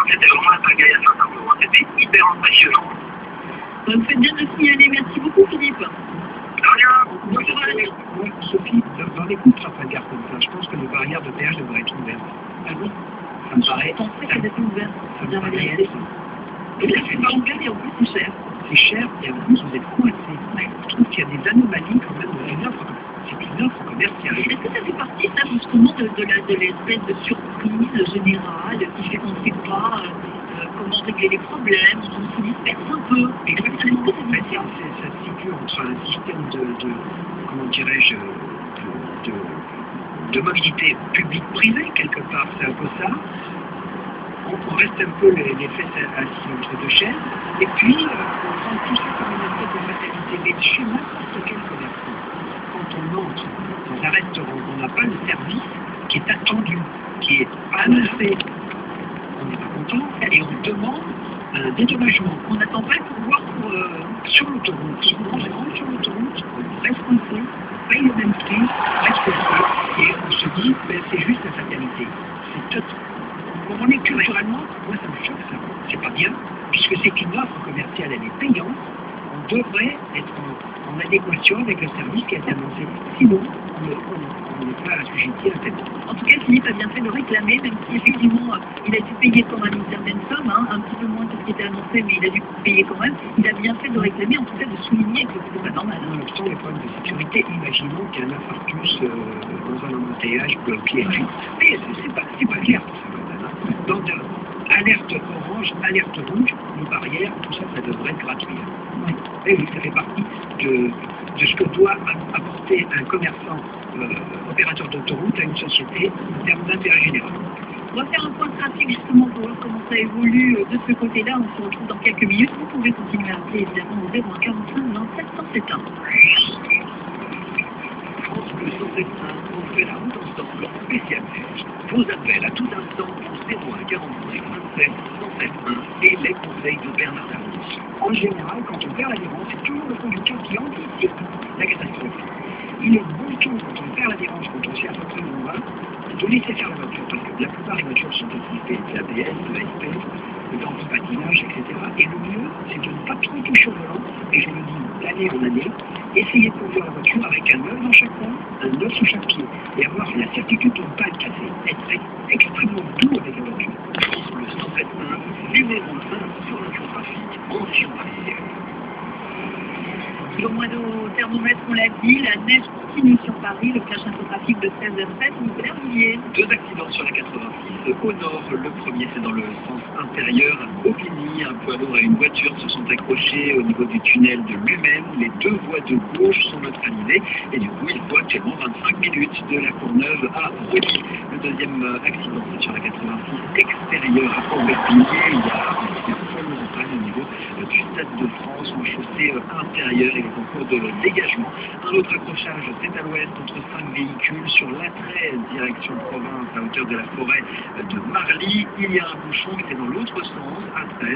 c'était vraiment un pagaille à certains moments, c'était hyper impressionnant. Vous faites bien de signaler, merci beaucoup Philippe. De rien. Bonjour à la vie. Moi, Sophie, dans les coups de Trafalgar comme ça, je pense que les barrières de péage devraient être ouvertes. Ah oui. Ça me paraît. Je pensais qu'elle était ouverte. Ça me Bien la paraît vérité. être. Et là, c'est pas ouvert et en plus c'est cher. C'est cher et en plus vous êtes coincés. Je trouve qu'il y a des anomalies quand même dans une offre. C'est une offre commerciale. Est-ce que ça fait partie, ça, justement, de l'espèce de surprise générale qui fait qu'on ne sait pas comment régler les problèmes, on se disperse un peu. Exactement. Ça se situe entre un système comment dirais-je, de mobilité publique-privée, quelque part, c'est un peu ça. On reste un peu les fesses assis entre deux chaises, et puis on prend tout ça comme une espèce de fatalité. Mais chez n'importe quel commerçant, quand on entre dans un restaurant, on n'a pas le service qui est attendu, qui est annoncé. On n'est pas content et on demande un dédommagement. On n'attend pas le pouvoir pour... Sur l'autoroute, on rentre sur l'autoroute, on reste coincé, paye le même prix, reste coincé, et on se dit, ben, c'est juste la fatalité. C'est tout. On est culturellement, moi ça me choque ça. C'est pas bien, puisque c'est une offre commerciale, elle est payante, on devrait être en adéquation avec le service qui a été annoncé. Sinon, on n'est pas assujetti à cette offre. En tout cas, Philippe a bien fait de réclamer, même si effectivement il a dû payer quand même une certaine somme, hein, un petit peu moins que ce qui était annoncé, mais il a dû payer quand même. Il a bien fait de réclamer, en tout cas de souligner que c'était pas normal. Nonobstant les problèmes de sécurité, imaginons qu'un infarctus dans un embouteillage bloque les rues. Mais c'est pas clair tout ça quand même. Hein. Donc, alerte orange, alerte rouge, les barrières, tout ça, ça devrait être gratuit. Oui. Et oui, ça fait partie de ce que doit apporter un commerçant opérateur d'autoroute à une société en termes d'intérêt général. On va faire un point de trafic justement pour voir comment ça évolue de ce côté-là. On se retrouve dans quelques minutes. Vous pouvez continuer à appeler évidemment au 0145 27 171. France Bleu 107.1, on fait la route ensemble en spécial neige. Vos appels à tout instant au 01 45 27 171 et les conseils de Bernard Larousse. En général, quand on perd l'adhérence, c'est toujours le conducteur qui anticipe la catastrophe. Il est bon tout quand on perd l'adhérence, quand on sait à peu près où on va, de laisser faire la voiture, parce que la plupart des voitures sont équipées de l'ABS, de l'ASP, de l'anti-patinage, etc. Et le mieux, c'est de ne pas trop toucher au volant, et je le dis d'année en année, essayer de conduire la voiture avec un œuf dans chaque coin, un œuf sous chaque pied, et avoir la certitude de ne pas être cassé, être extrêmement doux avec la voiture. France Bleu 107.1, numéro 1 sur l'infotrafic, mention partielle. Au mois au thermomètre, on l'a dit, la neige continue sur Paris, le flash infotrafic de 16h07, Nicolas Villiers. 2 accidents sur la 86 au nord. Le premier, c'est dans le sens intérieur à Bobigny. Un poids lourd et une voiture se sont accrochés au niveau du tunnel de lui-même. Les deux voies de gauche sont neutralisées et du coup, il faut actuellement 25 minutes de la Courneuve à Rony. Le deuxième accident, c'est sur la 86 extérieure à Corbet-Villiers. Il y a un seul montagne au niveau du Stade de France en chaussée intérieure et en cours de dégagement. Un autre accrochage, c'est à l'ouest entre 5 véhicules sur l'A13 direction province à hauteur de la forêt de Marly. Il y a un bouchon, mais c'est dans l'autre sens, à 13.